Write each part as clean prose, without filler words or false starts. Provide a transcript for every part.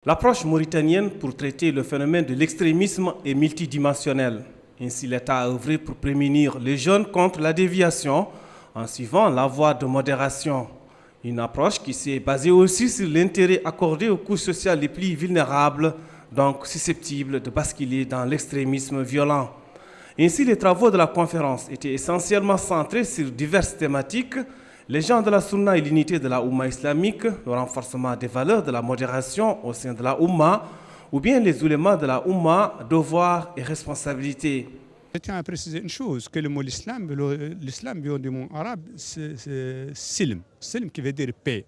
L'approche mauritanienne pour traiter le phénomène de l'extrémisme est multidimensionnelle. Ainsi, l'État a œuvré pour prémunir les jeunes contre la déviation en suivant la voie de modération. Une approche qui s'est basée aussi sur l'intérêt accordé aux couches sociales les plus vulnérables, donc susceptibles de basculer dans l'extrémisme violent. Ainsi, les travaux de la conférence étaient essentiellement centrés sur diverses thématiques: les gens de la Sunna et l'unité de la Oumma islamique, le renforcement des valeurs de la modération au sein de la Oumma, ou bien les oulémas de la Oumma, devoirs et responsabilités. Je tiens à préciser une chose, que le mot l'islam vient du mot arabe, c'est silm, silm qui veut dire paix.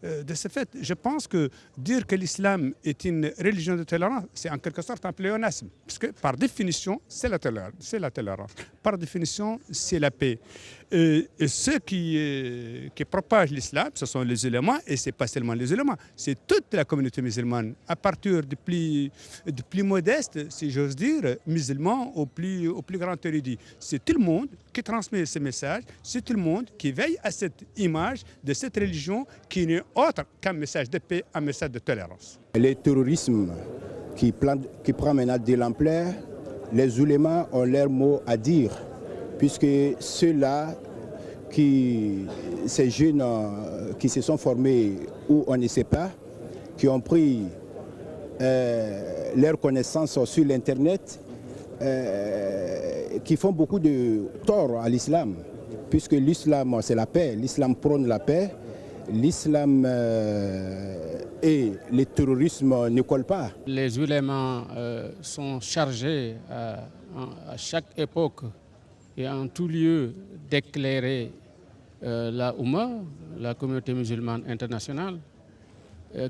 De ce fait, je pense que dire que l'islam est une religion de tolérance, c'est en quelque sorte un pléonasme. Parce que par définition, c'est la tolérance. Par définition, c'est la paix. Et ceux qui propagent l'islam, ce sont les ulémas, et ce n'est pas seulement les ulémas, c'est toute la communauté musulmane, à partir du plus modeste, si j'ose dire, musulman, au plus grand érudit. C'est tout le monde qui transmet ce message, c'est tout le monde qui veille à cette image de cette religion qui n'est autre qu'un message de paix, un message de tolérance. Le terrorisme qui prend maintenant de l'ampleur, les oulémas ont leur mot à dire, puisque ceux-là, ces jeunes qui se sont formés où on ne sait pas, qui ont pris leur connaissance sur l'Internet, qui font beaucoup de tort à l'islam, puisque l'islam c'est la paix, l'islam prône la paix, l'islam et le terrorisme ne collent pas. Les oulémas sont chargés à chaque époque et en tout lieu d'éclairer la Oumma, la communauté musulmane internationale.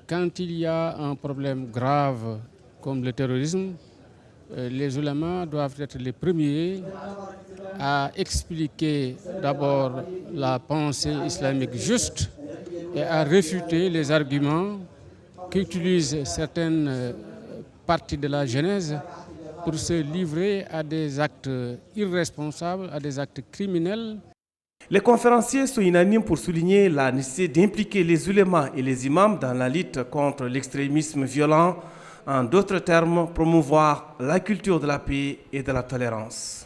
Quand il y a un problème grave comme le terrorisme, les oulémas doivent être les premiers à expliquer d'abord la pensée islamique juste et à réfuter les arguments qu'utilisent certaines parties de la Genèse pour se livrer à des actes irresponsables, à des actes criminels. Les conférenciers sont unanimes pour souligner la nécessité d'impliquer les ulémas et les imams dans la lutte contre l'extrémisme violent, en d'autres termes, promouvoir la culture de la paix et de la tolérance.